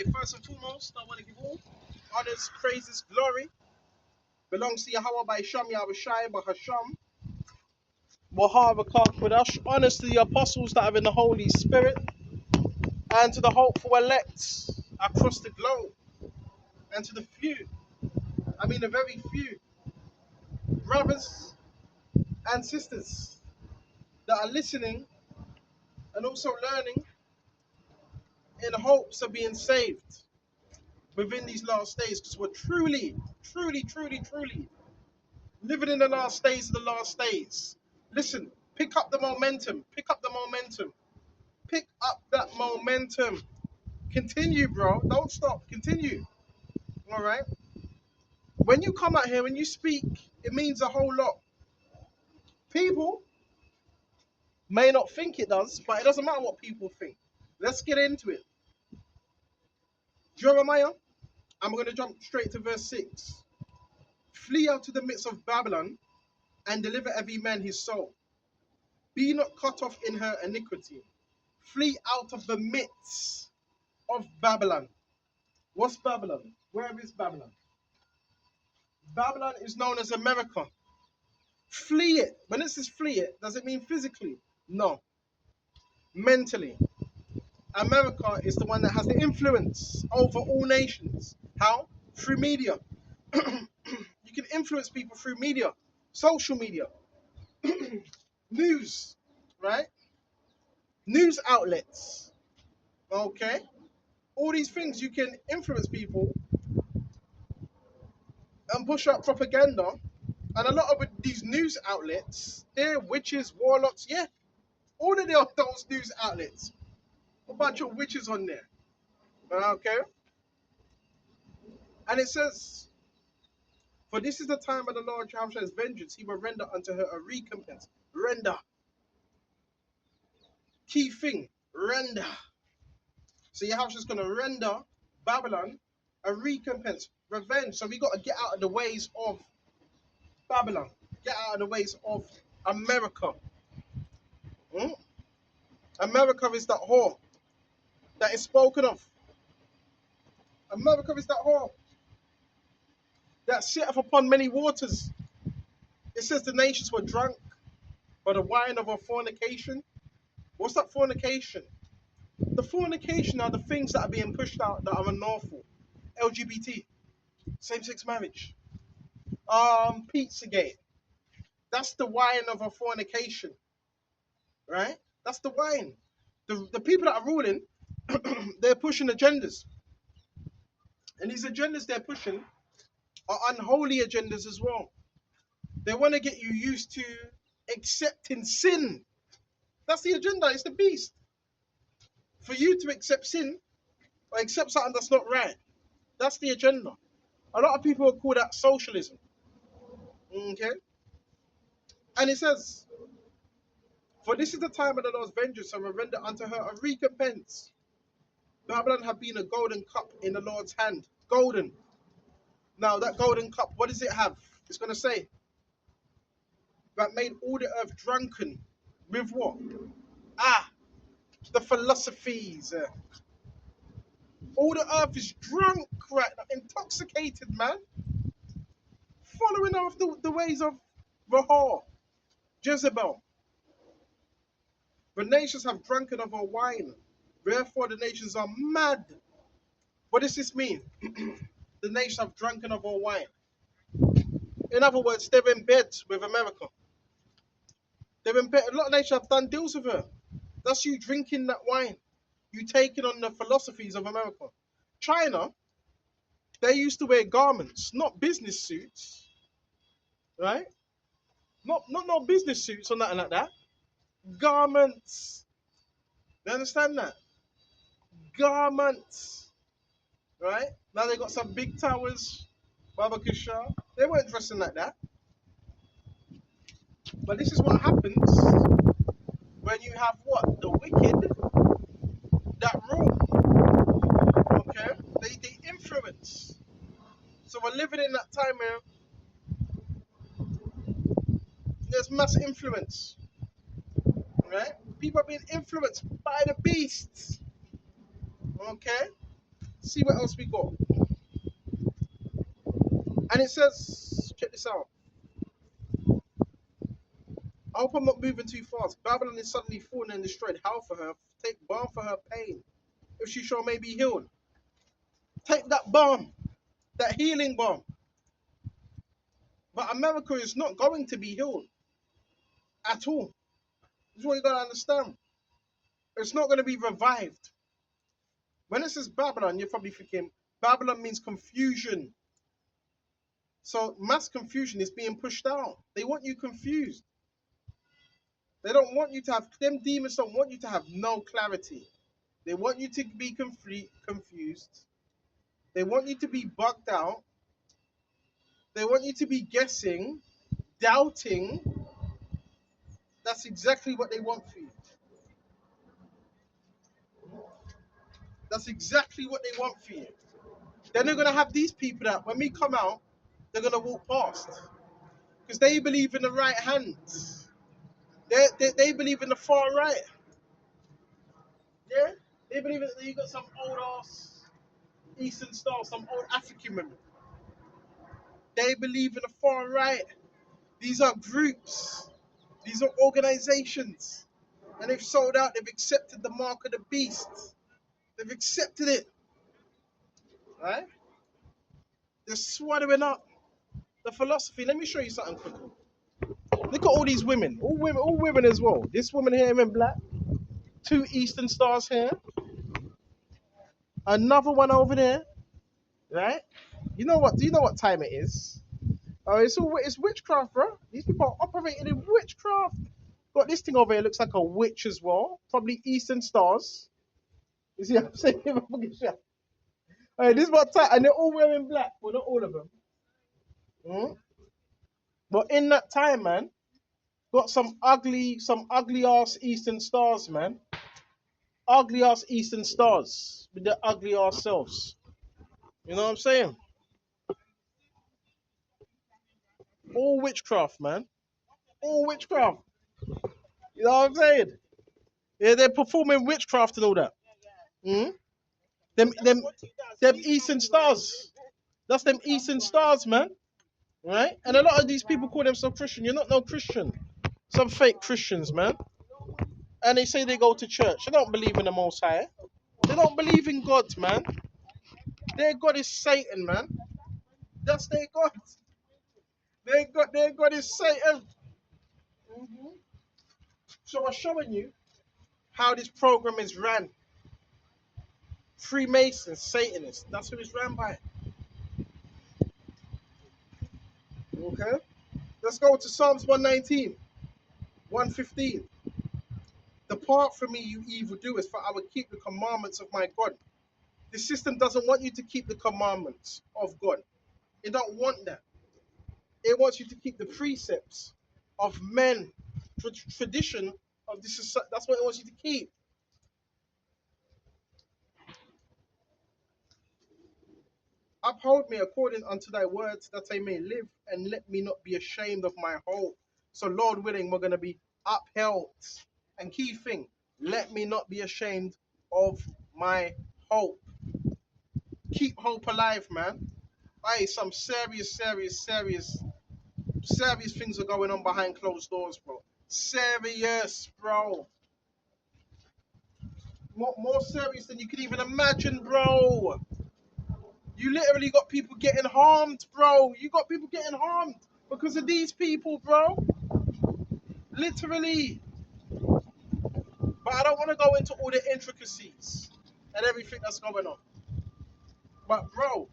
Hey, first and foremost, I want to give all honors, praises, glory belongs to Yahweh by Sham Yahushai by Hasham. Wahava Kodash. Honors to the apostles that are in the Holy Spirit and to the hopeful elect across the globe and to the few, the very few brothers and sisters that are listening and also learning in hopes of being saved within these last days, because we're truly living in the last days of the last days. Listen, pick up the momentum. Pick up the momentum. Pick up that momentum. Continue, bro. Don't stop. Continue. All right? When you come out here, when you speak, it means a whole lot. People may not think it does, but it doesn't matter what people think. Let's get into it. Jeremiah, I'm going to jump straight to verse 6. Flee out to the midst of Babylon and deliver every man his soul. Be not cut off in her iniquity. Flee out of the midst of Babylon. What's Babylon? Where is Babylon? Babylon is known as America. Flee it. When it says flee it, does it mean physically? No. Mentally. America is the one that has the influence over all nations. How? Through media. You can influence people through media, social media, news, right? News outlets. Okay? All these things you can influence people and push out propaganda. And a lot of these news outlets, they're witches, warlocks, yeah. All of those news outlets. A bunch of witches on there. Okay? And it says, for this is the time of the Lord Jehovah's vengeance. He will render unto her a recompense. Render. Key thing. Render. So Yahweh's going to render Babylon a recompense. Revenge. So we got to get out of the ways of Babylon. Get out of the ways of America. America is that whore that is spoken of. America is that whore that sitteth upon many waters. It says the nations were drunk by the wine of a fornication. What's that fornication? The fornication are the things that are being pushed out that are unlawful. LGBT, same-sex marriage, Pizzagate. That's the wine of a fornication, right? That's the wine. The people that are ruling, they're pushing agendas. And these agendas they're pushing are unholy agendas as well. They want to get you used to accepting sin. That's the agenda. It's the beast. For you to accept sin or accept something that's not right. That's the agenda. A lot of people will call that socialism. Okay? And it says, for this is the time of the Lord's vengeance, and will render unto her a recompense. Babylon have been a golden cup in the Lord's hand. Golden. Now that golden cup, what does it have? It's going to say, that made all the earth drunken with what? The philosophies. All the earth is drunk right now, intoxicated, man. Following after the ways of Rahor, Jezebel. The nations have drunken of her wine. Therefore the nations are mad. What does this mean? The nations have drunken of her wine. In other words, they're in bed with America. They're in bed. A lot of nations have done deals with her. That's you drinking that wine. You taking on the philosophies of America. China, they used to wear garments, not business suits. Right? Not no business suits or nothing like that. Garments. You understand that? Garments. Right? Now they got some big towers. Baba Kishar. They weren't dressing like that. But this is what happens when you have what? The wicked that rule. Okay? They influence. So we're living in that time where there's mass influence. Right? People are being influenced by the beasts. Okay? See what else we got. And it says, check this out. I hope I'm not moving too fast. Babylon is suddenly fallen and destroyed. How for her? Take balm for her pain. If she shall may be healed. Take that balm, that healing balm. But America is not going to be healed at all. This is what you got to understand. It's not going to be revived. When it says Babylon, you're probably thinking Babylon means confusion. So mass confusion is being pushed out. They want you confused. They don't want you to have, them demons don't want you to have no clarity. They want you to be confused. They want you to be bugged out. They want you to be guessing, doubting. That's exactly what they want for you. That's exactly what they want for you. Then they're going to have these people that when we come out, they're going to walk past. Because they believe in the right hand. They believe in the far right. Yeah? They believe that you got some old ass Eastern style, some old African women. They believe in the far right. These are groups. These are organizations. And they've sold out. They've accepted the mark of the beast. They've accepted it. Right? They're swallowing up the philosophy. Let me show you something quickly. Look at all these women. All women as well. This woman here in black. 2 Eastern stars here. Another one over there. Right? You know what? Do you know what time it is? Oh, it's witchcraft, bro. These people are operating in witchcraft. Got this thing over here. Looks like a witch as well. Probably Eastern stars. You see what I'm saying? Hey, this is what time, and they're all wearing black. Well, not all of them. But in that time, man, got some ugly ass Eastern stars, man. Ugly ass Eastern stars with their ugly ass selves. You know what I'm saying? All witchcraft, man. All witchcraft. You know what I'm saying? Yeah, they're performing witchcraft and all that. Mm? Them Eastern stars. That's them Eastern stars, man. Right? And a lot of these people call themselves Christian. You're not no Christian. Some fake Christians, man. And they say they go to church. They don't believe in the Most High. They don't believe in God, man. Their God is Satan, man. That's their God. Their God is Satan. Mhm. So I'm showing you how this program is ran. Freemasons, Satanists. That's who it's ran by. Okay? Let's go to Psalms 119, 115. Depart from me, you evildoers, for I will keep the commandments of my God. The system doesn't want you to keep the commandments of God. It don't want that. It wants you to keep the precepts of men, tradition of this society. That's what it wants you to keep. Uphold me according unto thy words, that I may live, and let me not be ashamed of my hope. So, Lord willing, we're going to be upheld. And key thing, let me not be ashamed of my hope. Keep hope alive, man. Hey, some serious things are going on behind closed doors, bro. Serious, bro. More serious than you could even imagine, bro. You literally got people getting harmed, bro. You got people getting harmed because of these people, bro. Literally. But I don't want to go into all the intricacies and everything that's going on. But, bro,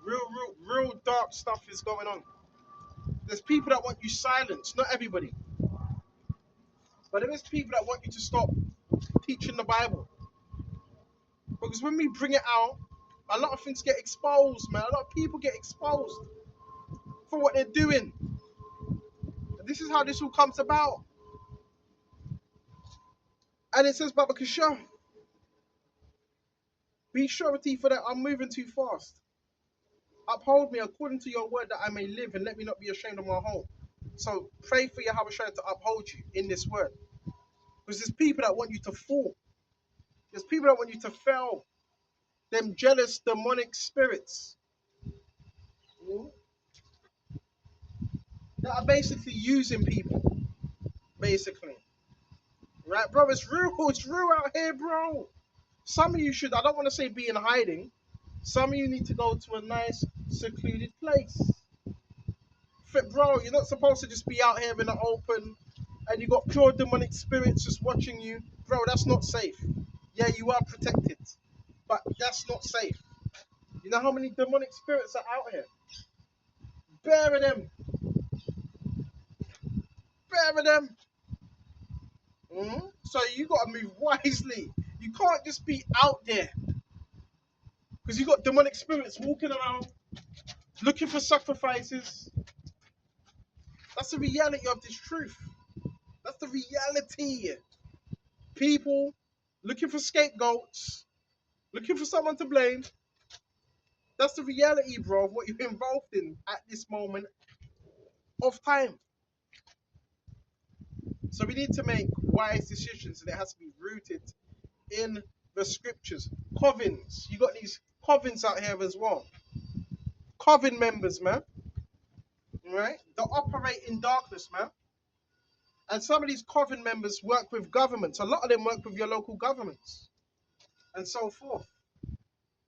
real dark stuff is going on. There's people that want you silenced. Not everybody. But there is people that want you to stop teaching the Bible. Because when we bring it out, a lot of things get exposed, man. A lot of people get exposed for what they're doing. And this is how this all comes about. And it says, Baba Kishah, be surety for that I'm moving too fast. Uphold me according to your word that I may live, and let me not be ashamed of my home. So pray for Yahweh to uphold you in this word. Because there's people that want you to fall. There's people that want you to fail. them jealous demonic spirits, mm, that are basically using people, basically. Right, bro? It's real out here, bro. Some of you should, I don't want to say be in hiding. Some of you need to go to a nice, secluded place. Bro, you're not supposed to just be out here in the open and you got pure demonic spirits just watching you. Bro, that's not safe. Yeah, you are protected, but that's not safe. You know how many demonic spirits are out here? Bury them. Bury them. So you got to move wisely. You can't just be out there because you got demonic spirits walking around looking for sacrifices. That's the reality of this truth. That's the reality. People looking for scapegoats, looking for someone to blame. That's the reality, bro, of what you're involved in at this moment of time. So we need to make wise decisions, and it has to be rooted in the scriptures. Covens, you got these covens out here as well. Coven members, man, right? They operate in darkness, man. And some of these coven members work with governments. A lot of them work with your local governments and so forth.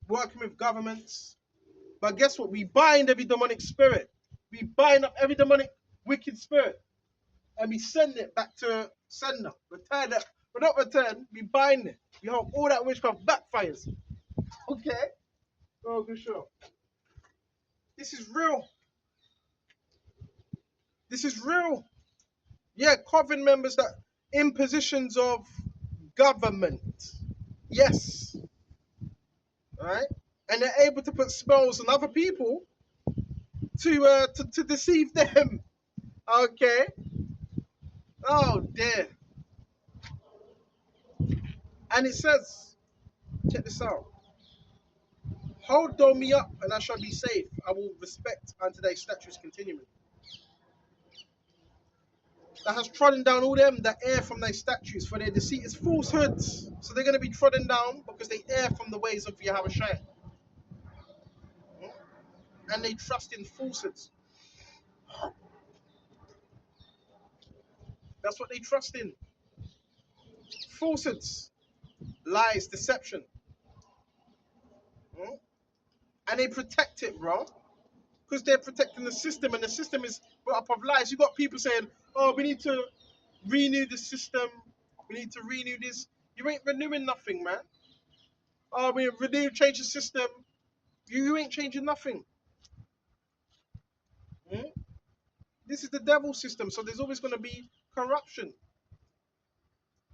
Working with governments. But guess what? We bind every demonic spirit. We bind up every demonic wicked spirit. And we send it back to sender. Return it. But not return. We bind it. We hope all that witchcraft backfires. Okay? Oh, for sure. This is real. This is real. Yeah, coven members that in positions of government. Yes. Right? And they're able to put spells on other people to deceive them. Okay. Oh dear. And it says, check this out. Hold thou me up, and I shall be safe. I will respect unto thy statutes continually. That has trodden down all them that err from thy statutes, for their deceit is falsehoods. So they're going to be trodden down because they err from the ways of Yahweh Shai. And they trust in falsehoods. That's what they trust in. Falsehoods, lies, deception. And they protect it, bro. Because they're protecting the system, and the system is built up of lies. You got people saying, oh, we need to renew the system. We need to renew this. You ain't renewing nothing, man. Oh, we renew, change the system. You ain't changing nothing. This is the devil system, so there's always going to be corruption.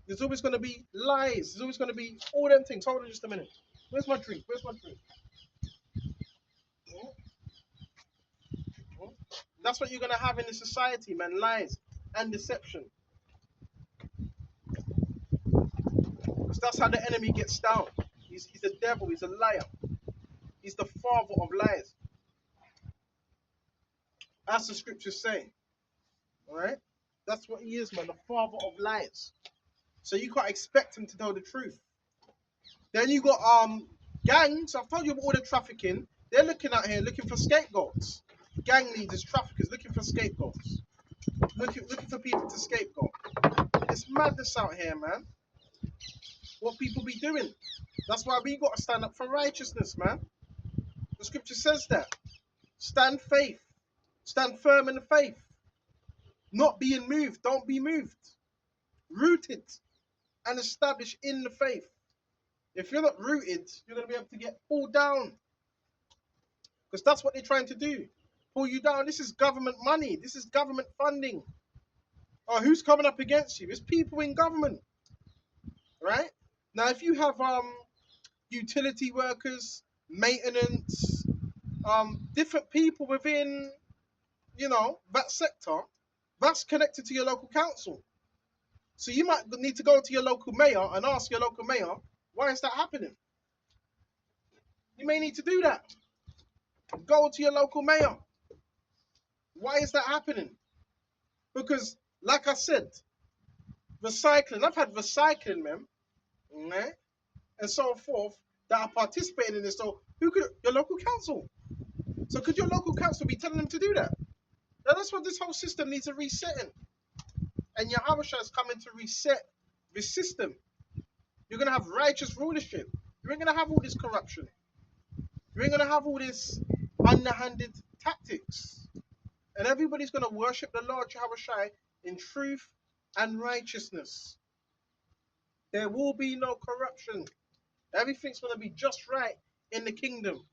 There's always going to be lies. There's always going to be all them things. Hold on just a minute. Where's my drink? Where's my drink? That's what you're going to have in the society, man. Lies and deception. Because that's how the enemy gets down. He's the devil. He's a liar. He's the father of lies. As the scriptures say. Alright? That's what he is, man. The father of lies. So you can't expect him to tell the truth. Then you got gangs. I've told you about all the trafficking. They're looking out here looking for scapegoats. Gang leaders, traffickers, looking for scapegoats. Looking for people to scapegoat. It's madness out here, man. What people be doing. That's why we got to stand up for righteousness, man. The scripture says that. Stand faith. Stand firm in the faith. Not being moved. Don't be moved. Rooted and established in the faith. If you're not rooted, you're going to be able to get pulled down. Because that's what they're trying to do. Pull you down. This is government money. This is government funding. Oh, who's coming up against you? It's people in government. Right? Now, if you have utility workers, maintenance, different people within, that sector, that's connected to your local council. So you might need to go to your local mayor and ask your local mayor, why is that happening? You may need to do that. Go to your local mayor. Why is that happening? Because, like I said, recycling. I've had recycling, man, right? And so forth. that are participating in this. So who could your local council? So could your local council be telling them to do that? Now that's what this whole system needs a resetting. And Yahushua is coming to reset this system. You're gonna have righteous rulership. You ain't gonna have all this corruption. You ain't gonna have all this underhanded tactics. And everybody's gonna worship the Lord Yahushua in truth and righteousness. There will be no corruption. Everything's gonna be just right in the kingdom.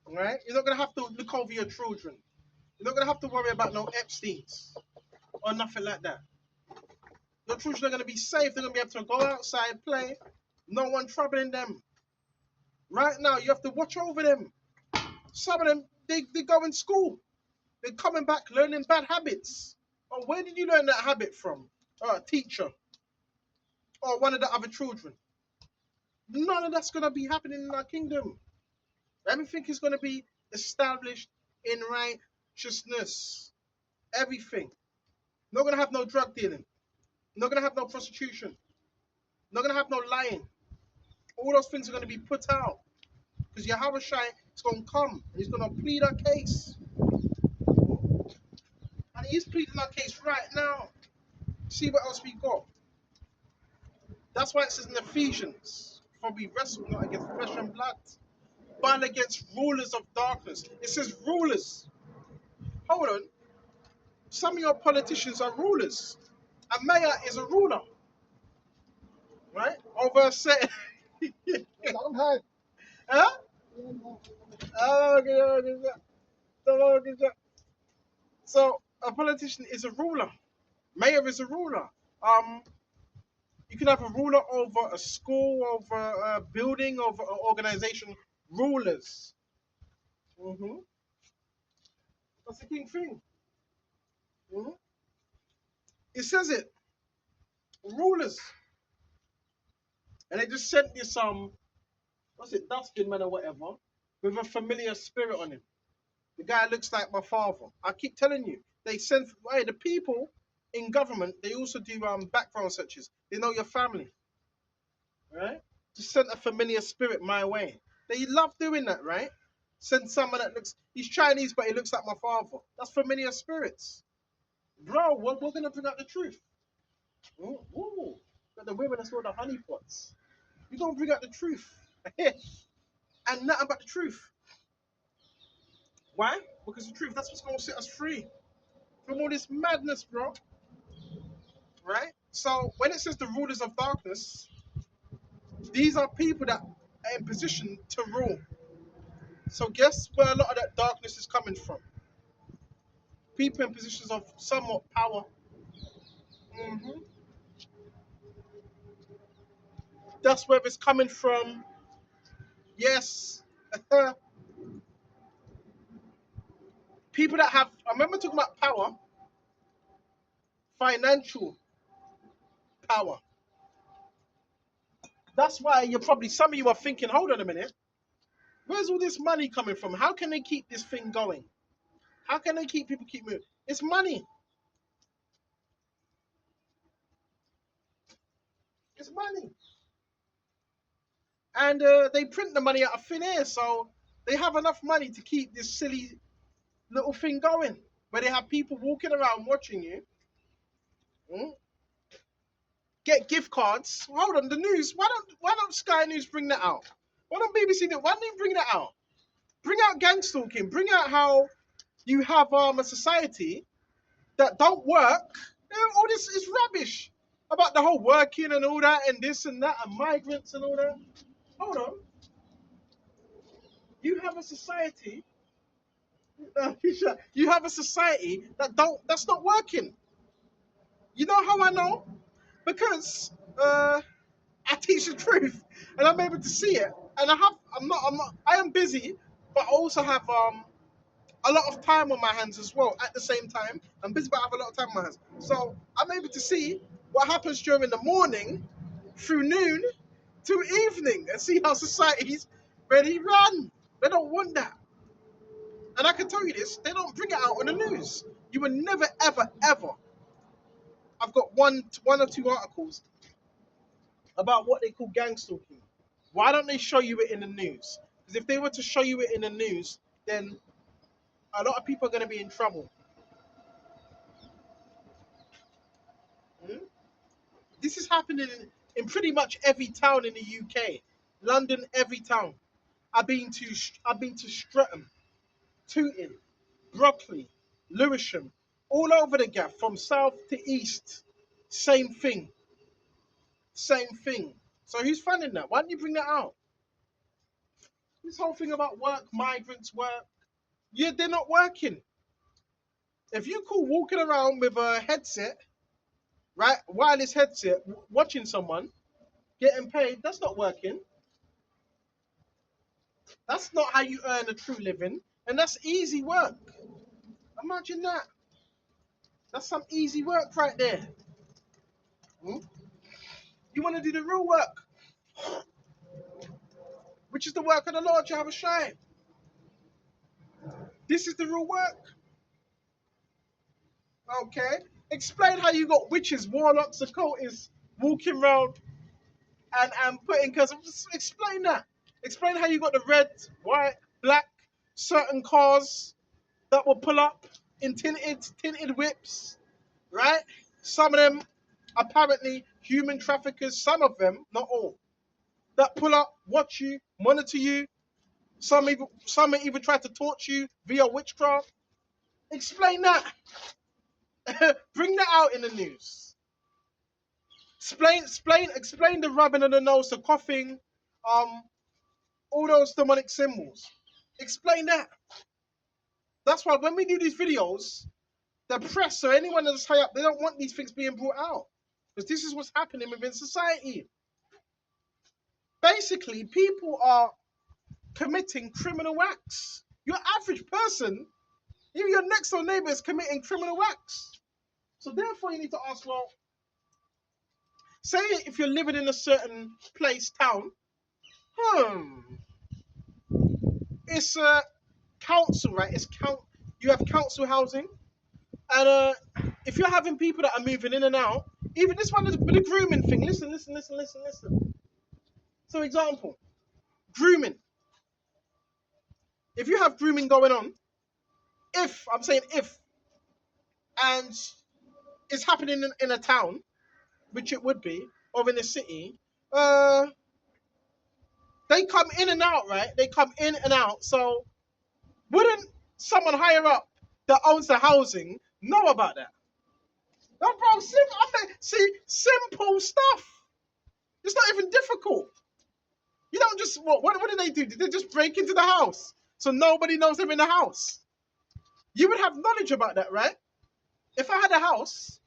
Right? You're not gonna have to look over your children. You're not gonna have to worry about no Epsteins or nothing like that. Your children are gonna be safe. They're gonna be able to go outside, play. No one troubling them. Right now, you have to watch over them. Some of them, they go in school. They're coming back learning bad habits. Oh, where did you learn that habit from? A teacher or one of the other children. None of that's gonna be happening in our kingdom. Everything is gonna be established in righteousness. Everything. Not gonna have no drug dealing. Not gonna have no prostitution. Not gonna have no lying. All those things are gonna be put out because Yahweh Shai is gonna come and he's gonna plead our case, and he's pleading our case right now. See what else we got. That's why it says in Ephesians, for we wrestle not against flesh and blood, but against rulers of darkness. It says rulers. Hold on. Some of your politicians are rulers. A mayor is a ruler. Right? Over a set. Huh? Oh, okay. So a politician is a ruler. Mayor is a ruler. You can have a ruler over a school, over a building, over an organization. Rulers. That's the king thing. It says it. Rulers. And they just sent this what's it, dustbin man or whatever, with a familiar spirit on him. The guy looks like my father. I keep telling you, they send the people in government. They also do background searches. They know your family, right? Just send a familiar spirit my way. They love doing that, right? Send someone that he's Chinese, but he looks like my father. That's familiar spirits, bro. We're gonna bring out the truth. Ooh. But the women are still the honeypots. You're gonna bring out the truth, and nothing but the truth. Why? Because the truth, that's what's going to set us free from all this madness, bro. Right? So when it says the rulers of darkness, these are people that are in position to rule. So guess where a lot of that darkness is coming from? People in positions of somewhat power. That's where it's coming from. Yes. People that have, I remember talking about power, financial power. That's why some of you are thinking, hold on a minute, where's all this money coming from? How can they keep this thing going? How can they keep moving? It's money. It's money. And they print the money out of thin air, so they have enough money to keep this silly little thing going, where they have people walking around watching you. Get gift cards. Hold on, the news. Why don't Sky News bring that out? Why don't BBC do? Why don't they bring that out? Bring out gang stalking. Bring out how you have a society that don't work. All this is rubbish about the whole working and all that and this and that and migrants and all that. Hold on. You have a society. You have a society that's not working. You know how I know? Because I teach the truth and I'm able to see it. And I am busy, but I also have a lot of time on my hands as well. At the same time, I'm busy, but I have a lot of time on my hands. So I'm able to see what happens during the morning, through noon to evening, and see how society's ready run. They don't want that. And I can tell you this, they don't bring it out on the news. You will never, ever, ever. I've got one or two articles about what they call gang stalking. Why don't they show you it in the news? Because if they were to show you it in the news, then a lot of people are going to be in trouble. Hmm? This is happening in pretty much every town in the UK. London, every town. I've been to Streatham, Tooting, Brockley, Lewisham, all over the gaff, from south to east. Same thing. Same thing. So who's funding that? Why don't you bring that out? This whole thing about work, migrants work. Yeah, they're not working. If you call walking around with a headset, right, wireless headset, watching someone getting paid, that's not working. That's not how you earn a true living, and that's easy work. Imagine that. That's some easy work right there. Hmm? You want to do the real work, which is the work of the Lord, Jehovah Shai. This is the real work. Okay? Explain how you got witches, warlocks, occultists walking around and putting, because explain that. Explain how you got the red, white, black, certain cars that will pull up in tinted whips, right? Some of them apparently human traffickers, some of them, not all, that pull up, watch you, monitor you. Some even try to torture you via witchcraft. Explain that. Bring that out in the news. Explain the rubbing of the nose, the coughing, all those demonic symbols. Explain that. That's why when we do these videos, the press or anyone that's high up, they don't want these things being brought out. Because this is what's happening within society. Basically, people are committing criminal acts. Your average person, even your next door neighbor, is committing criminal acts. So therefore, you need to ask, well, say if you're living in a certain place, town, it's a council, right? You have council housing, and if you're having people that are moving in and out, even this one is with the grooming thing. Listen. So example, grooming. If you have grooming going on, I'm saying if, and it's happening in a town, which it would be, or in a city, they come in and out, right? They come in and out. So wouldn't someone higher up that owns the housing know about that? No, bro, simple stuff. It's not even difficult. You don't just, what do they do? Did they just break into the house so nobody knows they're in the house? You would have knowledge about that, right? If I had a house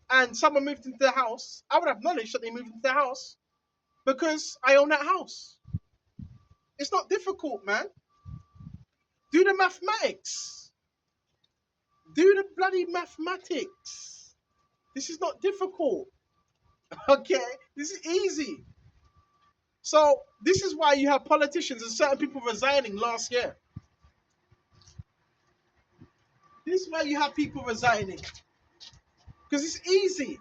and someone moved into the house, I would have knowledge that they moved into the house because I own that house. It's not difficult, man. Do the mathematics. Do the bloody mathematics. This is not difficult. Okay? This is easy. So this is why you have politicians and certain people resigning last year. This is why you have people resigning. Because it's easy.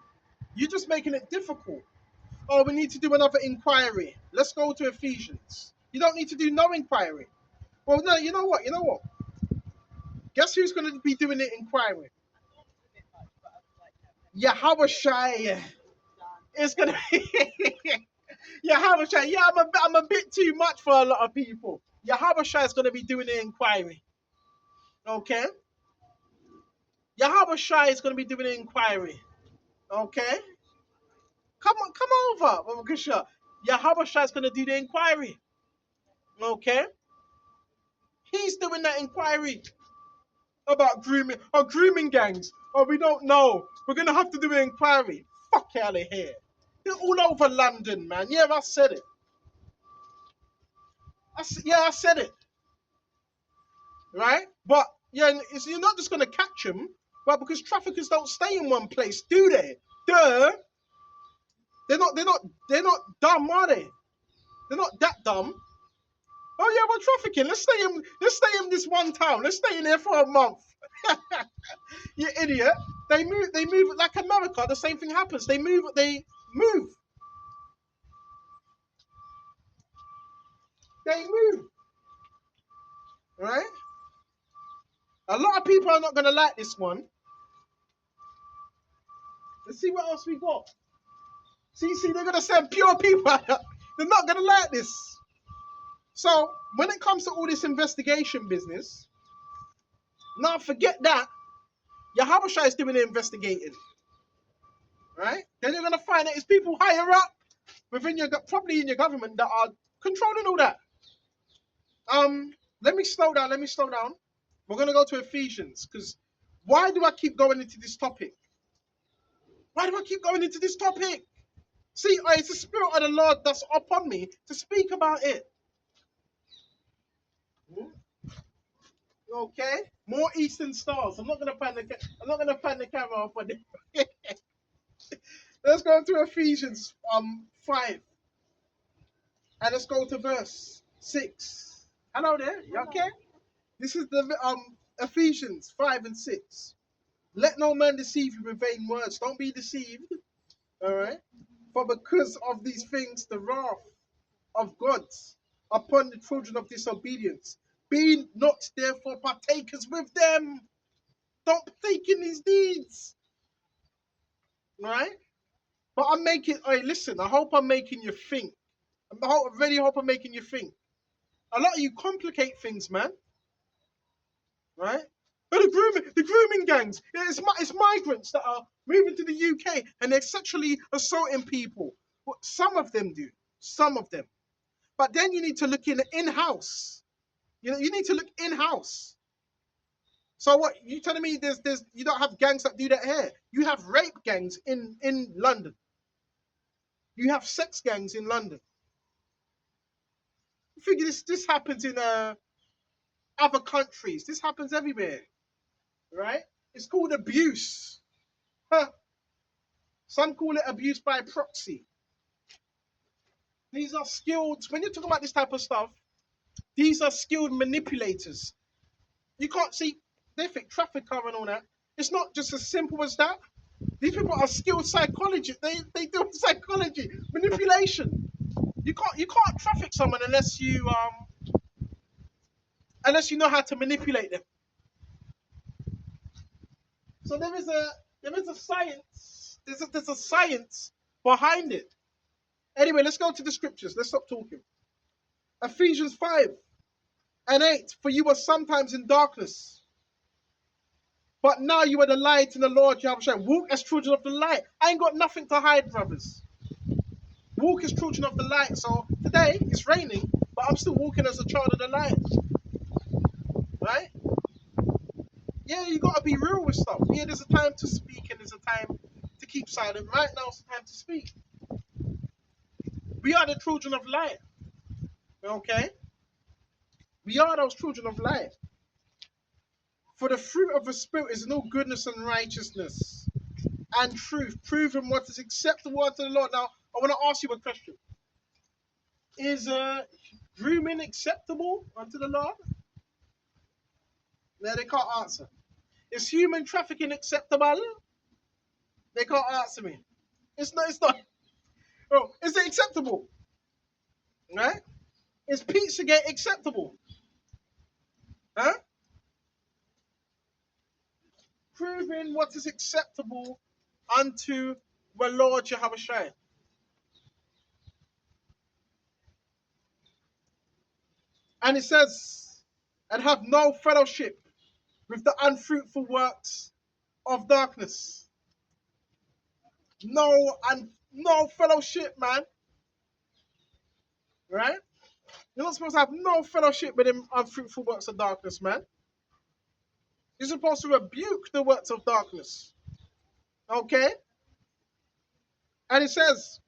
You're just making it difficult. Oh, we need to do another inquiry. Let's go to Ephesians. You don't need to do no inquiry. Well, no, you know what? Guess who's going to be doing the inquiry? Yahushua is going to be... Yahushua. Yeah, I'm a bit too much for a lot of people. Yahushua is going to be doing the inquiry. Okay? Yahushua is going to be doing the inquiry. Okay? Come over, Babakasha. Yahushua is going to do the inquiry. Okay? He's doing that inquiry about grooming gangs. Oh, we don't know. We're going to have to do an inquiry. Fuck out of here. They're all over London, man. Yeah, I said it. I said it. Right? But, yeah, you're not just going to catch them, but because traffickers don't stay in one place, do they? Duh. They're not dumb, are they? They're not that dumb. Oh yeah, we're trafficking. Let's stay in this one town. Let's stay in there for a month. You idiot. They move like America. The same thing happens. They move. they move. Right? A lot of people are not going to like this one. Let's see what else we got. See, they're going to send pure people. They're not going to like this. So, when it comes to all this investigation business, now forget that. Yahushua is doing the investigating. Right? Then you're going to find that it's people higher up within your, probably in your government, that are controlling all that. Let me slow down. We're going to go to Ephesians, because why do I keep going into this topic? See, it's the Spirit of the Lord that's upon me to speak about it. Okay, more Eastern stars. I'm not gonna pan the camera off on it. Let's go to Ephesians 5, and let's go to verse 6. Hello there, you okay? This is the Ephesians 5 and 6. Let no man deceive you with vain words. Don't be deceived. All right. For because of these things, the wrath of God upon the children of disobedience. Be not therefore partakers with them. Don't partake in these deeds. Right? But I'm making, hey, listen, I hope I'm making you think. I really hope I'm making you think. A lot of you complicate things, man. Right? But the grooming gangs, it's migrants that are moving to the UK and they're sexually assaulting people. Well, some of them do. Some of them. But then you need to look in-house. You need to look in-house. So what, you telling me there's you don't have gangs that do that here? You have rape gangs in London. You have sex gangs in London. You figure this happens in other countries. This happens everywhere. Right? It's called abuse. Huh. Some call it abuse by proxy. These are skilled, when you talk about this type of stuff, these are skilled manipulators. You can't see, they think trafficker and all that. It's not just as simple as that. These people are skilled psychologists. They do psychology, manipulation. You can't traffic someone unless you know how to manipulate them. So there is a science. There's a science behind it. Anyway, let's go to the scriptures. Let's stop talking. Ephesians 5 and 8. For you were sometimes in darkness, but now you are the light in the Lord. Walk as children of the light. I ain't got nothing to hide, brothers. Walk as children of the light. So today it's raining, but I'm still walking as a child of the light. Right? Yeah, you gotta be real with stuff. Yeah, there's a time to speak and there's a time to keep silent. Right now it's the time to speak. We are the children of light. Okay? We are those children of light. For the fruit of the Spirit is no goodness and righteousness and truth, proving what is acceptable unto the Lord. Now, I want to ask you a question. Is grooming acceptable unto the Lord? No, they can't answer. Is human trafficking acceptable? They can't answer me. It's not. Oh, is it acceptable? Right? Is Pizzagate acceptable? Huh? Proving what is acceptable unto the Lord Yahushua. And it says, and have no fellowship with the unfruitful works of darkness. No fellowship, man. Right? You're not supposed to have no fellowship with them unfruitful works of darkness, man. You're supposed to rebuke the works of darkness. Okay? And it says,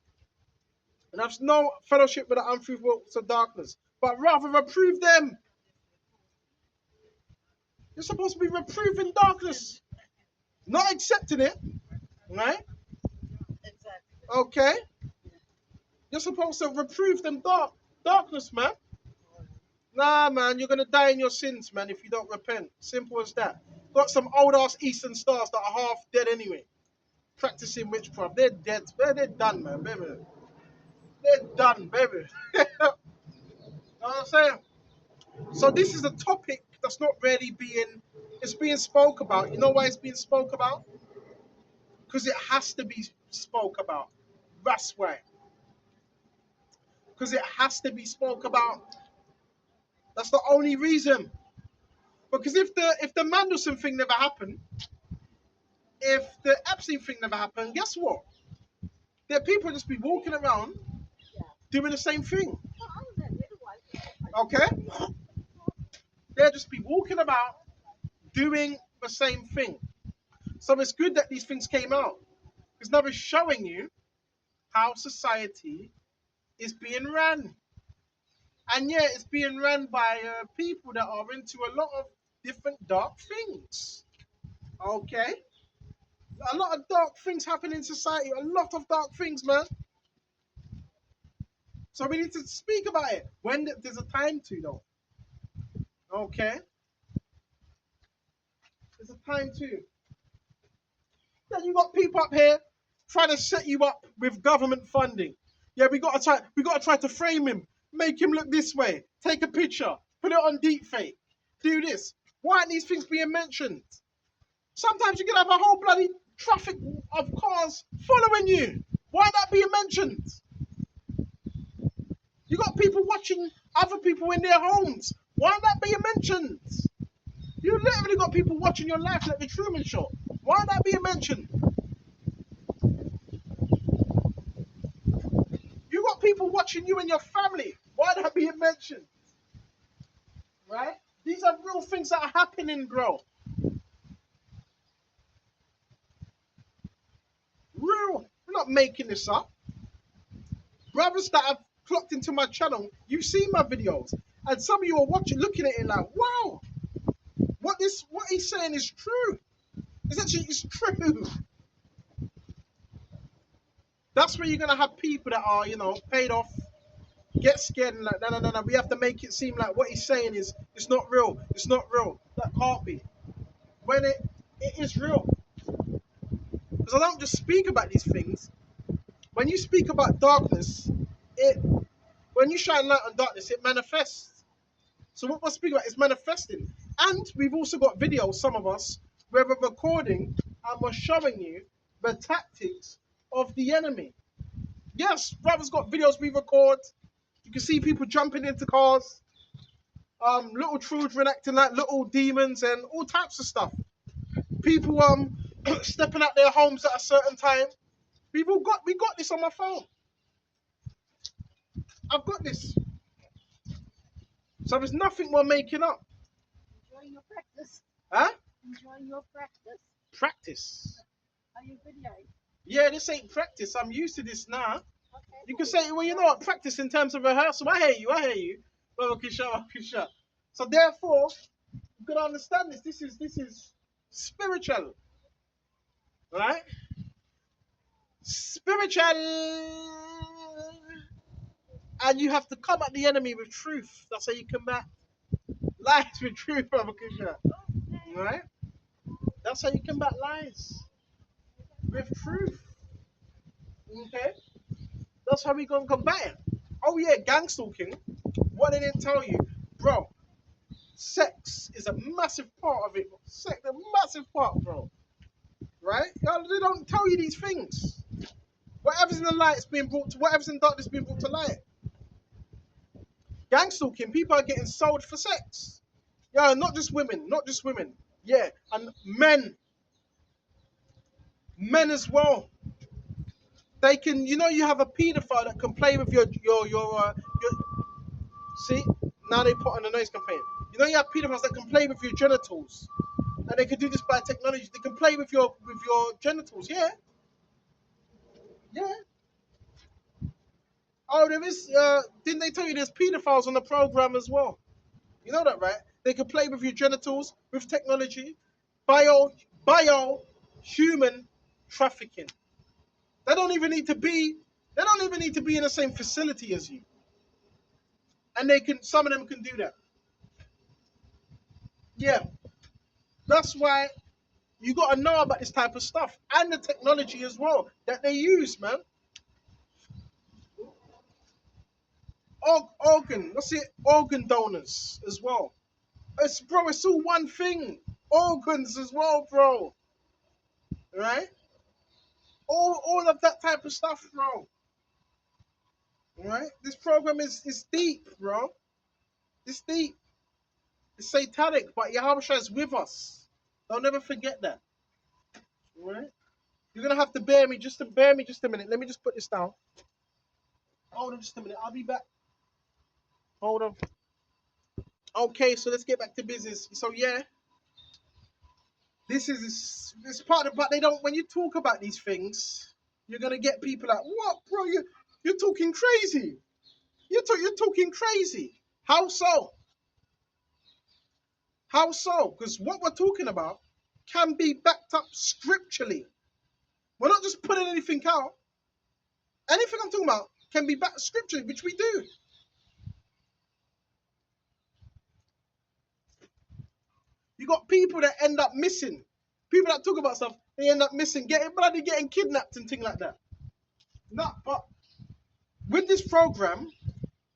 and have no fellowship with the unfruitful works of darkness, but rather reprove them. You're supposed to be reproving darkness, not accepting it. Right? Okay? You're supposed to reprove them darkness, man. Nah, man, you're going to die in your sins, man, if you don't repent. Simple as that. Got some old-ass Eastern stars that are half dead anyway. Practicing witchcraft. They're dead. They're done, man, baby. They're done, baby. what I'm saying? So this is a topic that's not really it's being spoke about. You know why it's being spoke about? Because it has to be spoke about. That's why. Because it has to be spoke about. That's the only reason. Because if the Mandelson thing never happened, if the Epstein thing never happened, guess what? There people just be walking around doing the same thing. Okay? They'll just be walking about doing the same thing. So it's good that these things came out. Because now it's showing you how society is being ran. And yeah, it's being run by people that are into a lot of different dark things. Okay? A lot of dark things happen in society. A lot of dark things, man. So we need to speak about it when there's a time to, though. Okay? There's a time to. Then you got people up here trying to set you up with government funding. Yeah, we gotta try to frame him, make him look this way, take a picture, put it on deepfake, do this. Why aren't these things being mentioned? Sometimes you can have a whole bloody traffic of cars following you. Why not being mentioned? You got people watching other people in their homes. Why not being mentioned? You literally got people watching your life like the Truman Show. Why not being mentioned? You got people watching you and your family. Why not being mentioned? Right? These are real things that are happening, bro. Real. We're not making this up. Brothers that have clocked into my channel, you've seen my videos, and some of you are watching, looking at it like, wow, what he's saying is true. It's true. That's where you're gonna have people that are, paid off, get scared and like, no. We have to make it seem like what he's saying is it's not real. It's not real. That can't be. When it is real. Because I don't just speak about these things. When you speak about darkness, when you shine light on darkness, it manifests. So what we're speaking about is manifesting. And we've also got videos, some of us, where we're recording and we're showing you the tactics of the enemy. Yes, brothers got videos we record. You can see people jumping into cars, little children acting like little demons and all types of stuff. People stepping out their homes at a certain time. We got this on my phone. I've got this. So there's nothing we're making up. Enjoying your practice. Huh? Enjoying your practice. Practice. Are you videoing? Yeah, this ain't practice. I'm used to this now. Okay. You can say, well, you know what, practice in terms of rehearsal. I hear you. Well, Kisha. So therefore, you gotta understand this. This is spiritual. Right? Spiritual. And you have to come at the enemy with truth. That's how you combat lies with truth, Brother Kisha. Right? That's how you combat lies. With truth. Okay? That's how we gonna combat it. Oh yeah, gang stalking. What they didn't tell you, bro. Sex is a massive part of it. Sex, a massive part, bro. Right? They don't tell you these things. Whatever's in the light is being brought to. Whatever's in darkness is being brought to light. Gang stalking. People are getting sold for sex. Yeah, not just women. Yeah, and men. Men as well. They can. You have a paedophile that can play with your. See, now they put on a noise campaign. You have pedophiles that can play with your genitals, and they can do this by technology. They can play with your genitals. Yeah. Oh, there is. Didn't they tell you there's pedophiles on the program as well? You know that, right? They can play with your genitals with technology, bio human trafficking. They don't even need to be in the same facility as you, and some of them can do that. Yeah, that's why you got to know about this type of stuff and the technology as well that they use, man. Organ, what's it? Organ donors as well. It's all one thing. Organs as well, bro. Right? All of that type of stuff, bro. Right? This program is deep, bro. It's deep. It's satanic, but Yahweh is with us. Don't ever forget that. Right? You're gonna have to bear me just a minute. Let me just put this down. Hold on just a minute. I'll be back. Hold on. Okay, so let's get back to business. So yeah, this part of, but they don't. When you talk about these things, you're gonna get people like, what, bro? You're talking crazy. You're talking crazy. How so? How so? Because what we're talking about can be backed up scripturally. We're not just putting anything out. Anything I'm talking about can be backed scripturally, which we do. You got people that end up missing. People that talk about stuff, they end up missing, getting kidnapped and things like that. No, but with this program,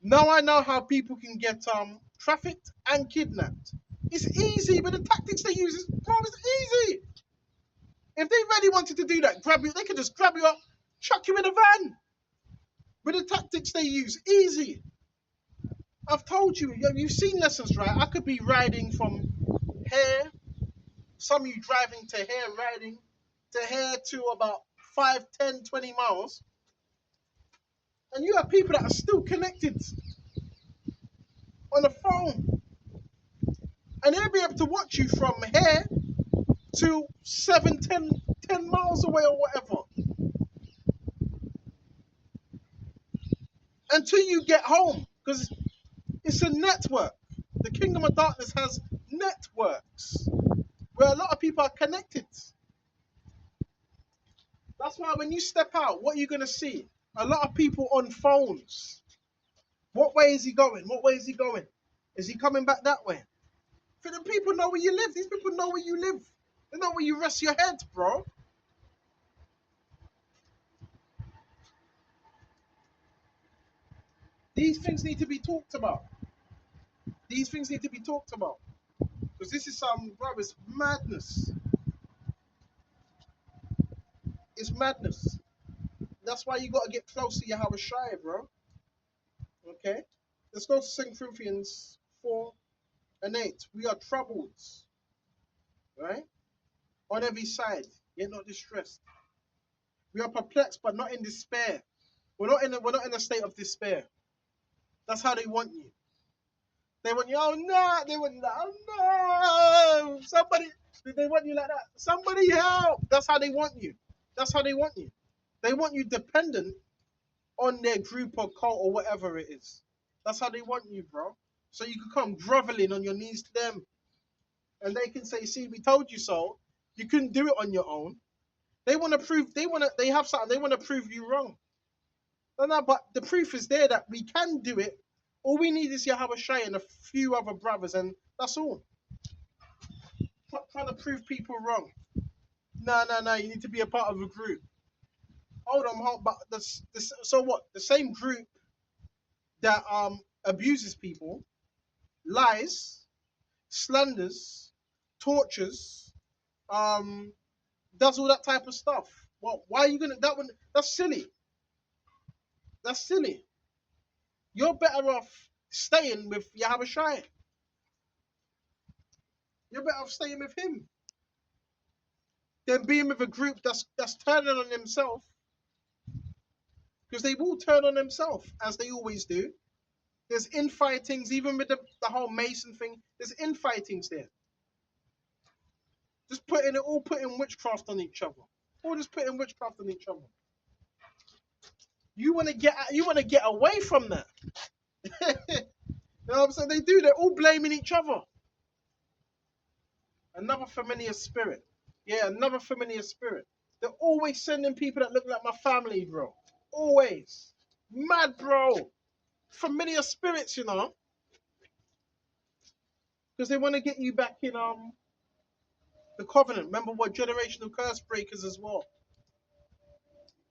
now I know how people can get trafficked and kidnapped. It's easy, but the tactics they use is, bro, it's easy. If they really wanted to do that, grab you, they could just grab you up, chuck you in a van. With the tactics they use, easy. I've told you, you've seen lessons, right? I could be riding from here, some of you driving to here, riding to here to about 5, 10, 20 miles. And you have people that are still connected on the phone. And they'll be able to watch you from here to 7, 10 miles away or whatever. Until you get home. Because it's a network. The kingdom of darkness has networks where a lot of people are connected. That's why when you step out, what you're going to see? A lot of people on phones. What way is he going? What way is he going? Is he coming back that way? For the people know where you live. These people know where you live. They know where you rest your head, bro. These things need to be talked about. These things need to be talked about. Because this is bro, it's madness. It's madness. That's why you got to get close to Yahweh Shai, bro. Okay? Let's go to 2 Corinthians 4 and 8. We are troubled, right? On every side, yet not distressed. We are perplexed, but not in despair. We're not in a state of despair. That's how they want you. They want you, oh no, they want you like, oh no, somebody, they want you like that. Somebody help. That's how they want you. That's how they want you. They want you dependent on their group or cult or whatever it is. That's how they want you, bro. So you can come groveling on your knees to them. And they can say, see, we told you so. You couldn't do it on your own. They want to prove, they have something, they want to prove you wrong. No, but the proof is there that we can do it. All we need is Yahweh Shai and a few other brothers, and that's all. Stop trying to prove people wrong. No, you need to be a part of a group. Hold on, but so what? The same group that abuses people, lies, slanders, tortures, does all that type of stuff. Well, why are you gonna that one? That's silly. That's silly. You're better off staying with Yahweh Shai. You're better off staying with him than being with a group that's turning on themselves. Because they will turn on themselves, as they always do. There's infightings, even with the whole Mason thing. There's infightings there. Just putting witchcraft on each other. All just putting witchcraft on each other. You want to get away from that. You know what I'm saying? They do. They're all blaming each other. Another familiar spirit. Yeah, another familiar spirit. They're always sending people that look like my family, bro. Always. Mad, bro. Familiar spirits, you know. Because they want to get you back in the covenant. Remember what generational curse breakers as well.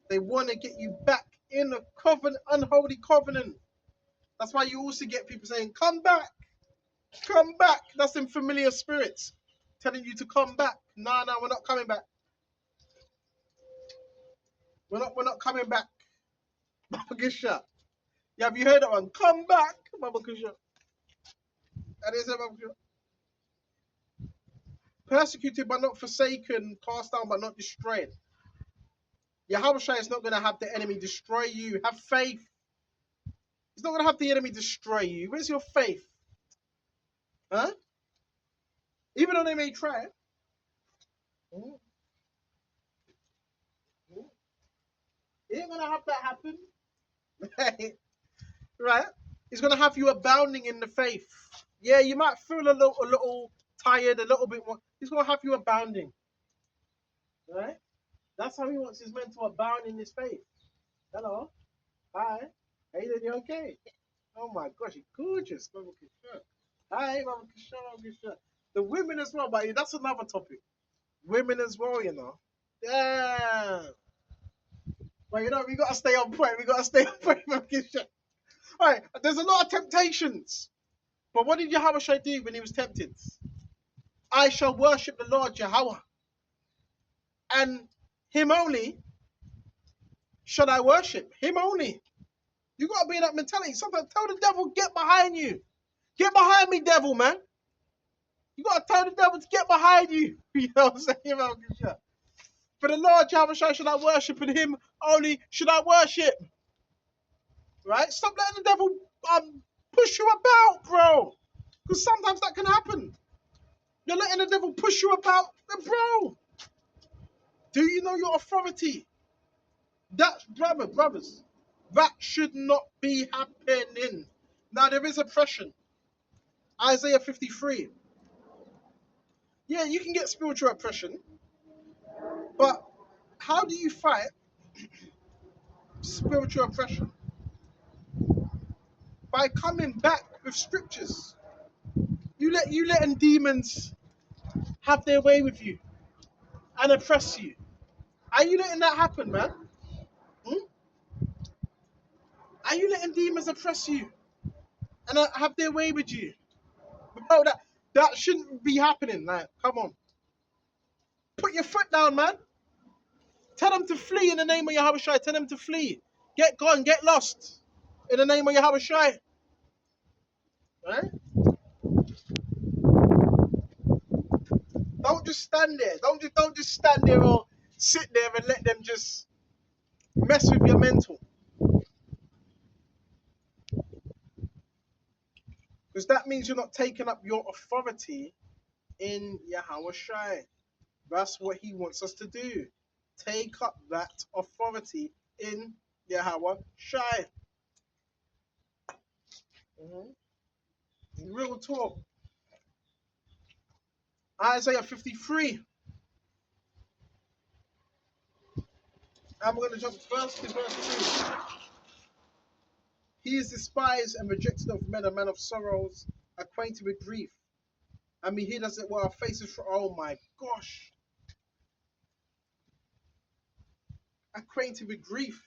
They want to get you back in the covenant, unholy covenant. That's why you also get people saying, come back, come back. That's them familiar spirits telling you to come back. No, no, we're not coming back. We're not coming back. Baba Kusha. Yeah, have you heard that one? Come back, Baba Kusha. And they say, Baba Kusha. Persecuted but not forsaken, cast down but not destroyed. Yahweh is not going to have the enemy destroy you. Have faith. He's not going to have the enemy destroy you. Where's your faith? Huh? Even though they may try. Mm, mm. He ain't going to have that happen. Right? He's going to have you abounding in the faith. Yeah, you might feel a little tired, a little bit more. He's going to have you abounding. Right? That's how he wants his men to abound in his faith. Hello. Hi. How you doing? You okay? Oh my gosh, you're gorgeous. Mama Kisha. Hi, Mama Kisha, Mama Kisha. The women as well, but that's another topic. Women as well, you know. Yeah. But you know, we gotta stay on point. We gotta stay on point, Mama Kisha. Alright, there's a lot of temptations. But what did Yahweh do when he was tempted? I shall worship the Lord Yahweh. And him only shall I worship. Him only. You gotta be in that mentality. Sometimes tell the devil, get behind you. Get behind me, devil, man. You gotta tell the devil to get behind you. You know what I'm saying? For the Lord Yahweh should I worship, and him only should I worship. Right? Stop letting the devil push you about, bro. Because sometimes that can happen. You're letting the devil push you about, bro. Do you know your authority? That, brothers, that should not be happening. Now there is oppression. Isaiah 53. Yeah, you can get spiritual oppression, but how do you fight spiritual oppression? By coming back with scriptures. You letting demons have their way with you and oppress you. Are you letting that happen, man? Hmm? Are you letting demons oppress you and have their way with you? Bro, that shouldn't be happening. Like, come on. Put your foot down, man. Tell them to flee in the name of Yahweh Shai. Tell them to flee. Get gone, get lost. In the name of Yahweh Shai. Right? Don't just stand there. Don't just stand there or sit there and let them just mess with your mental. Because that means you're not taking up your authority in Yahweh Shai. That's what he wants us to do. Take up that authority in Yahweh Shai. Real talk. Isaiah 53. And we're going to jump first to verse 2. He is despised and rejected of men, a man of sorrows, acquainted with grief. And we hid as it were our faces for, oh my gosh. Acquainted with grief.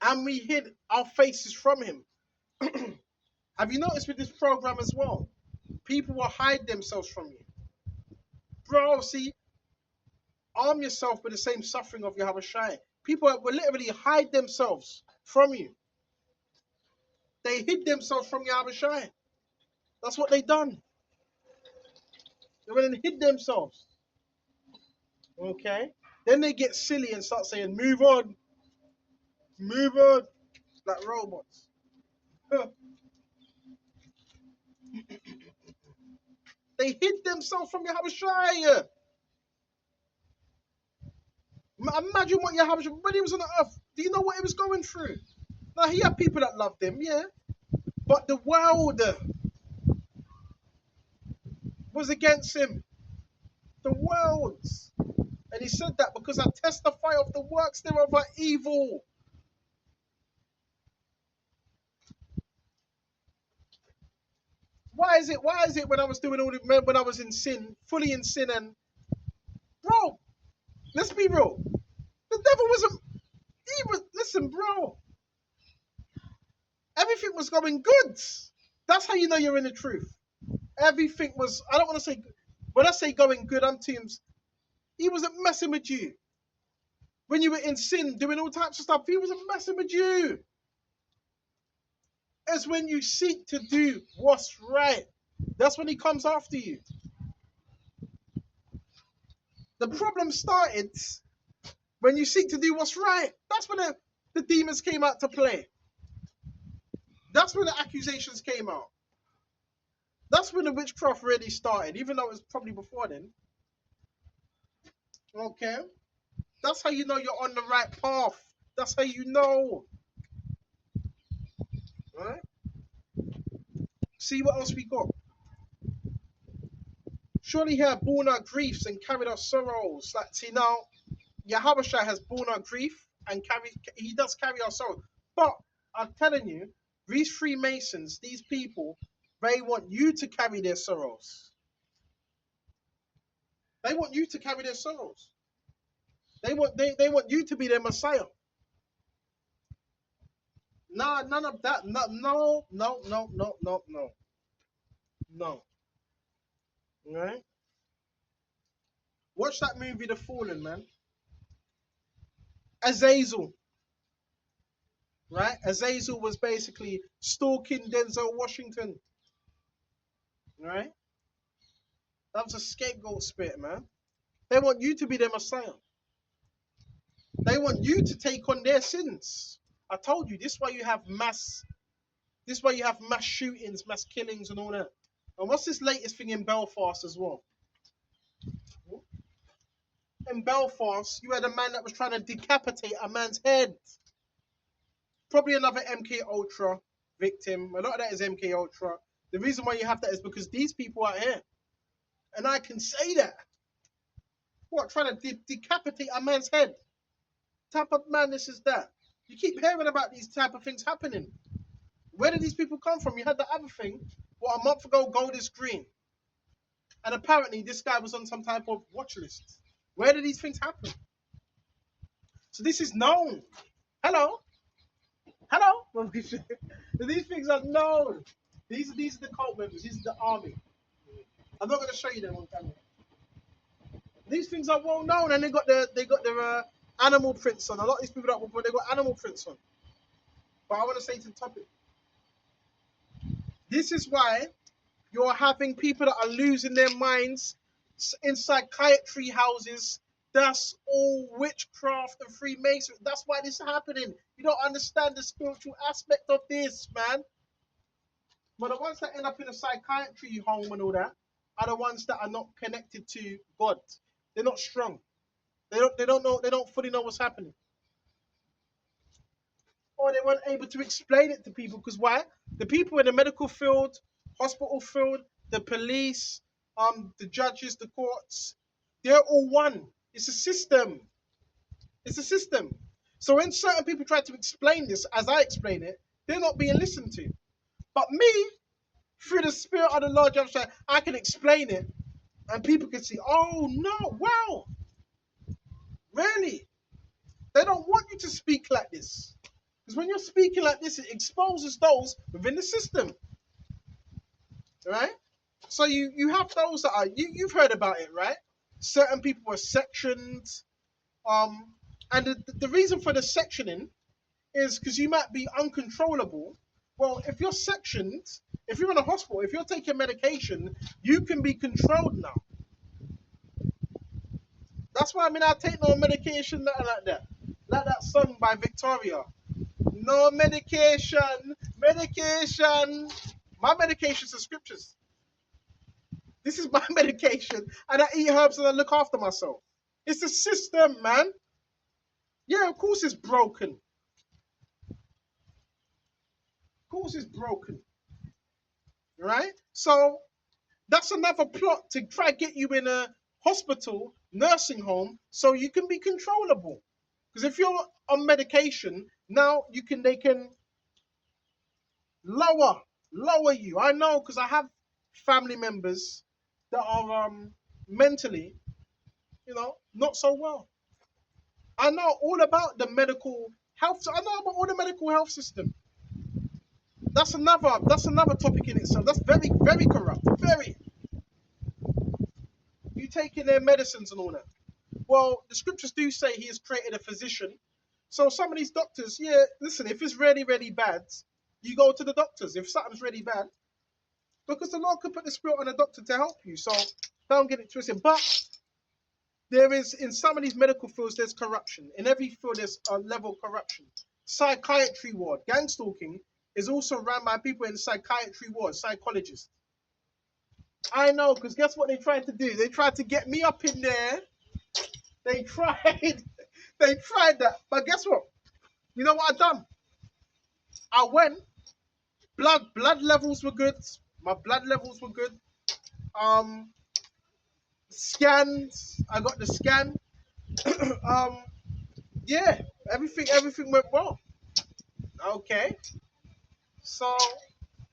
And we hid our faces from him. Have you noticed with this program as well? People will hide themselves from you. Bro, see, arm yourself with the same suffering of Yahweh Shai. People will literally hide themselves from you. They hid themselves from Yahweh Shai. That's what they done. They went and hid themselves. Okay? Then they get silly and start saying, move on, like robots. They hid themselves from Yahweh Shai. Imagine what Yahweh Shai, when he was on the earth, do you know what he was going through? Now, he had people that loved him, yeah. But the world was against him. The world. And he said that because I testify of the works thereof are evil. Why is it when I was doing when I was in sin, fully in sin, and bro, let's be real. The devil wasn't, listen, bro. Everything was going good. That's how you know you're in the truth. Everything was, I don't want to say, when I say going good, I'm teams, he wasn't messing with you. When you were in sin, doing all types of stuff, he wasn't messing with you. It's when you seek to do what's right. That's when he comes after you. The problem started when you seek to do what's right. That's when the demons came out to play. That's when the accusations came out. That's when the witchcraft really started, even though it was probably before then. Okay? That's how you know you're on the right path. That's how you know. Right? See what else we got. Surely he had borne our griefs and carried our sorrows. Like, see now, Yahweh has borne our grief and he does carry our sorrow. But I'm telling you, these Freemasons, these people, they want you to carry their sorrows. They want you to carry their sorrows. They want you to be their Messiah. Nah, none of that. No, no, no, no, no, no, no. No. Right? Watch that movie, The Fallen, man. Azazel. Right? Azazel was basically stalking Denzel Washington. Right? That was a scapegoat spirit, man. They want you to be their Messiah. They want you to take on their sins. I told you, this is why you have mass shootings, mass killings and all that. And what's this latest thing in Belfast as well? In Belfast, you had a man that was trying to decapitate a man's head. Probably another MK Ultra victim. A lot of that is MK Ultra. The reason why you have that is because these people are here. And I can say that. What, trying to decapitate a man's head? Type of madness is that? You keep hearing about these type of things happening. Where did these people come from? You had the other thing, a month ago, Gold is Green. And apparently this guy was on some type of watch list. Where did these things happen? So this is known. Hello? Hello? These things are known. These are the cult members. These are the army. I'm not going to show you them on camera. These things are well known, and they got their animal prints on. A lot of these people that they got animal prints on. But I want to say to the topic. This is why you're having people that are losing their minds in psychiatry houses. That's all witchcraft and Freemasonry. That's why this is happening. You don't understand the spiritual aspect of this, man. But the ones that end up in a psychiatry home and all that are the ones that are not connected to God. They're not strong. They don't know. They don't fully know what's happening. Or they weren't able to explain it to people because why? The people in the medical field, hospital field, the police, the judges, the courts, they're all one. It's a system. It's a system. So when certain people try to explain this, as I explain it, they're not being listened to. But me, through the spirit of the Lord, I can explain it, and people can see, oh no, wow, really? They don't want you to speak like this. Because when you're speaking like this, it exposes those within the system. Right? So you have those that are, you've heard about it, right? Certain people are sectioned. And the reason for the sectioning is because you might be uncontrollable. Well, if you're sectioned, if you're in a hospital, if you're taking medication, you can be controlled now. That's why I take no medication, nothing like that. Like that song by Victoria. No medication, medication. My medication's the scriptures. This is my medication, and I eat herbs and I look after myself. It's the system, man. Yeah, of course it's broken. Of course it's broken. Right? So that's another plot to try to get you in a hospital, nursing home, so you can be controllable. Because if you're on medication, now they can lower you. I know because I have family members that are mentally, not so well. I know all about the medical health. I know about all the medical health system. That's another topic in itself. That's very, very corrupt. Very. You taking their medicines and all that. Well, the scriptures do say he has created a physician. So some of these doctors, yeah, listen, if it's really, really bad, you go to the doctors. If something's really bad, because the Lord could put the spirit on a doctor to help you. So don't get it twisted. But there is, in some of these medical fields, there's corruption. In every field, there's a level of corruption. Psychiatry ward, gang stalking is also run by people in psychiatry ward, psychologists. I know, because guess what they tried to do? They tried to get me up in there. They tried, they tried that. But guess what? You know what I done? I went, blood levels were good. My blood levels were good. Um, Scans, I got the scan. um, yeah, everything went well. Okay, so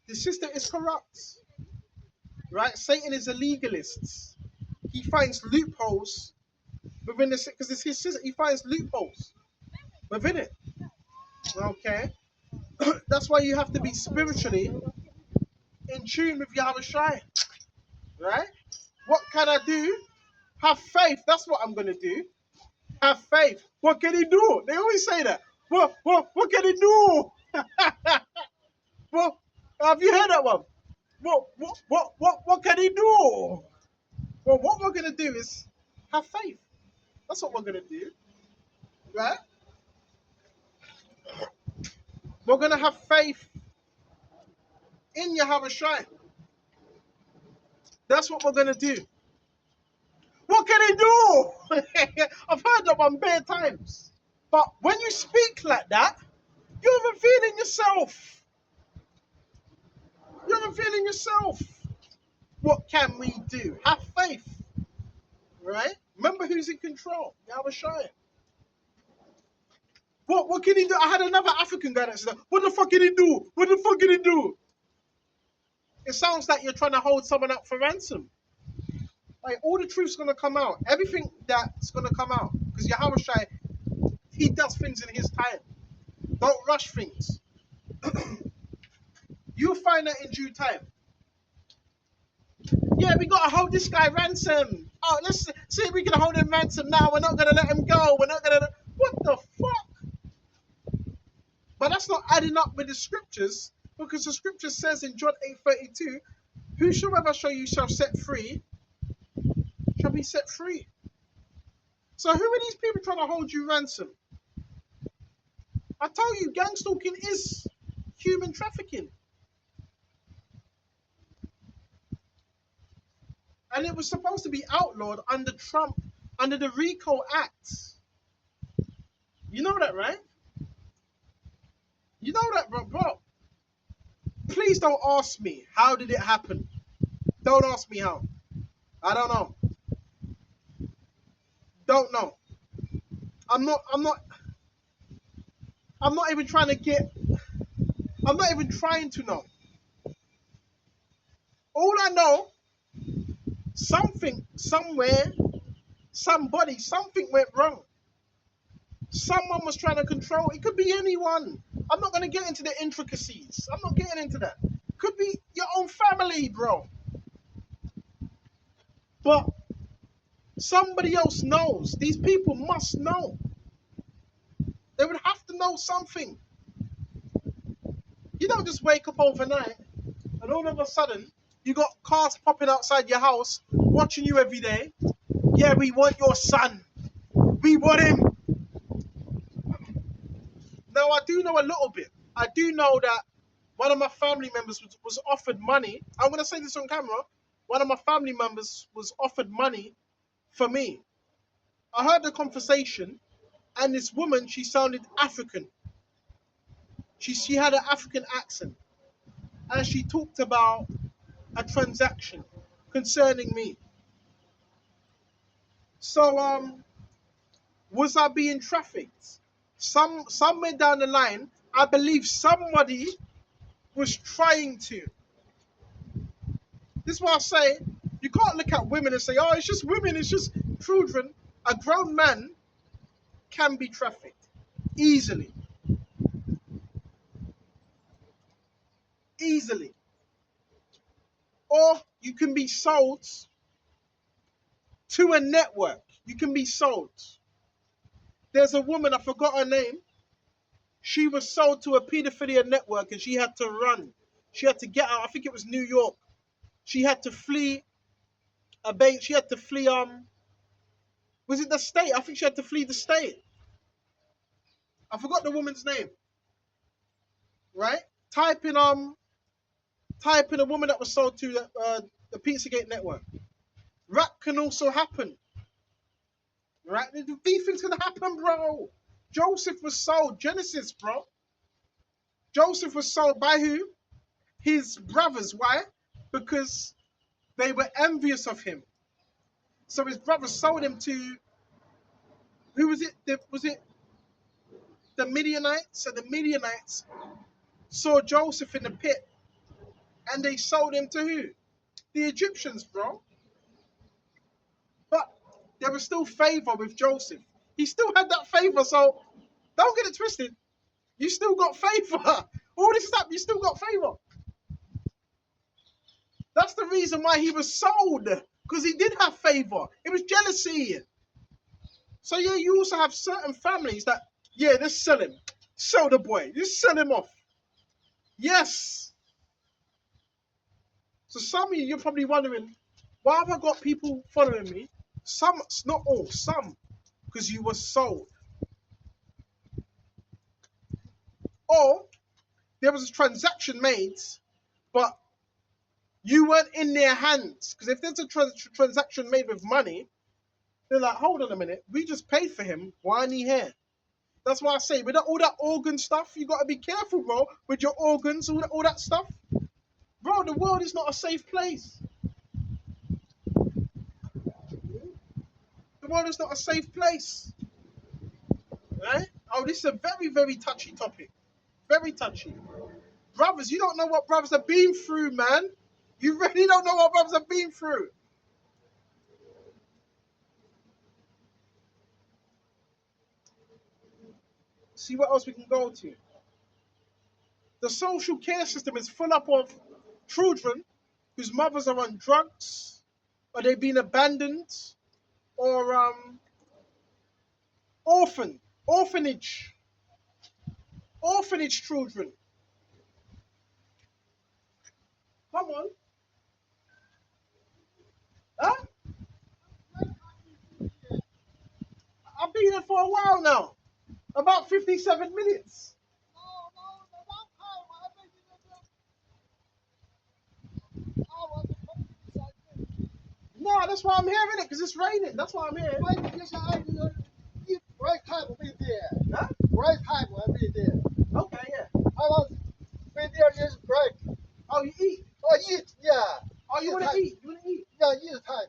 the system is corrupt, right? Satan is a legalist. He finds loopholes within the, because it's his system. He finds loopholes within it. Okay, that's why you have to be spiritually in tune with Yahweh Shai, right? What can I do? Have faith. That's what I'm gonna do. Have faith. What can he do? They always say that. What can he do? Well, have you heard that one? What can he do? Well, what we're gonna do is have faith. That's what we're gonna do, right? We're gonna have faith in Yahweh Shai. That's what we're gonna do. What can he do? I've heard that one bare times. But when you speak like that, you haven't feeling yourself. You haven't feeling yourself. What can we do? Have faith, right? Remember who's in control. Yahweh Shai. What can he do? I had another African guy that said, what the fuck can he do? What the fuck can he do? It sounds like you're trying to hold someone up for ransom. Like, all the truth's going to come out. Everything that's going to come out. Because Yahweh Shai, he does things in his time. Don't rush things. You'll find that in due time. Yeah, we got to hold this guy ransom. Oh, let's see if we can hold him ransom now. We're not going to let him go. We're not going to... What the fuck? But that's not adding up with the scriptures. Because the scripture says in John 8:32, whosoever shall you shall set free, shall be set free. So who are these people trying to hold you ransom? I tell you, gang stalking is human trafficking. And it was supposed to be outlawed under Trump, under the RICO Act. You know that, right? You know that, bro. Please don't ask me, how did it happen? Don't ask me how. I don't know. Don't know. I'm not even trying to get, I'm not even trying to know. All I know, something, somewhere, somebody, something went wrong. Someone was trying to control. It could be anyone. I'm not going to get into the intricacies. I'm not getting into that. Could be your own family, bro. But somebody else knows. These people must know. They would have to know something. You don't just wake up overnight and all of a sudden you got cars popping outside your house watching you every day. Yeah, we want your son. We want him. Now, I do know a little bit. I do know that one of my family members was offered money. I'm going to say this on camera. One of my family members was offered money for me. I heard the conversation, and this woman, she sounded African. She had an African accent, and she talked about a transaction concerning me. So, was I being trafficked? Somewhere down the line, I believe somebody was trying to. This is why I say, you can't look at women and say, oh, it's just women, it's just children. A grown man can be trafficked easily. easily. Or you can be sold to a network. You can be sold. There's a woman, I forgot her name. She was sold to a pedophilia network and she had to run. She had to get out. I think it was New York. She had to flee she had to flee was it the state? I think she had to flee the state. I forgot the woman's name. Right? Type in a woman that was sold to the Pizzagate network. That can also happen. Right? These things can happen, bro. Joseph was sold. Genesis, bro. Joseph was sold by who? His brothers. Why? Because they were envious of him. So his brothers sold him to, who was it? Was it the Midianites? So the Midianites saw Joseph in the pit and they sold him to who? The Egyptians, bro. But there was still favor with Joseph. He still had that favor, so don't get it twisted. You still got favor. All this stuff, you still got favor. That's the reason why he was sold, because he did have favor. It was jealousy. So yeah, you also have certain families that, yeah, let's sell him. Sell the boy. Just sell him off. Yes. So some of you, you're probably wondering, why have I got people following me? Some, not all, some, because you were sold. Or there was a transaction made, but you weren't in their hands. Because if there's a transaction made with money, they're like, hold on a minute, we just paid for him. Why ain't he here? That's why I say, with all that organ stuff, you got to be careful, bro, with your organs, all that stuff. Bro, the world is not a safe place. The world is not a safe place. Right? Oh, this is a very, very touchy topic. Very touchy. Brothers, you don't know what brothers have been through, man. You really don't know what brothers have been through. See what else we can go to. The social care system is full up of children whose mothers are on drugs, or they've been abandoned, or orphanage children. Come on. Huh? I've been here for a while now. About 57 minutes. No, that's why I'm here, innit? Because it's raining. That's why I'm here. Right time will be there. Huh? Right time will be there. Okay, yeah. I was be there just break. Oh, you eat? Oh, eat, yeah. Oh, you want to eat? You want to eat? Yeah, eat time.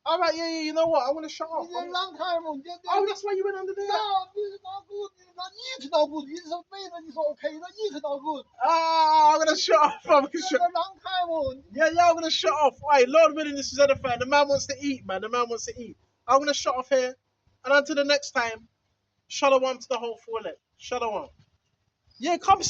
All right, yeah, you know what? I want to shut off. It's a long time. Oh, that's why you went under there? No, this is not good. Eat not good. It's made it's okay. Eat not good. Ah, I'm going to shut off. It's a long time. Yeah, I'm going to shut off. All right, Lord willing, this is edifying. The man wants to eat, man. The man wants to eat. I'm going to shut off here. And until the next time, shalom to the whole full. Shalom. Yeah, come see.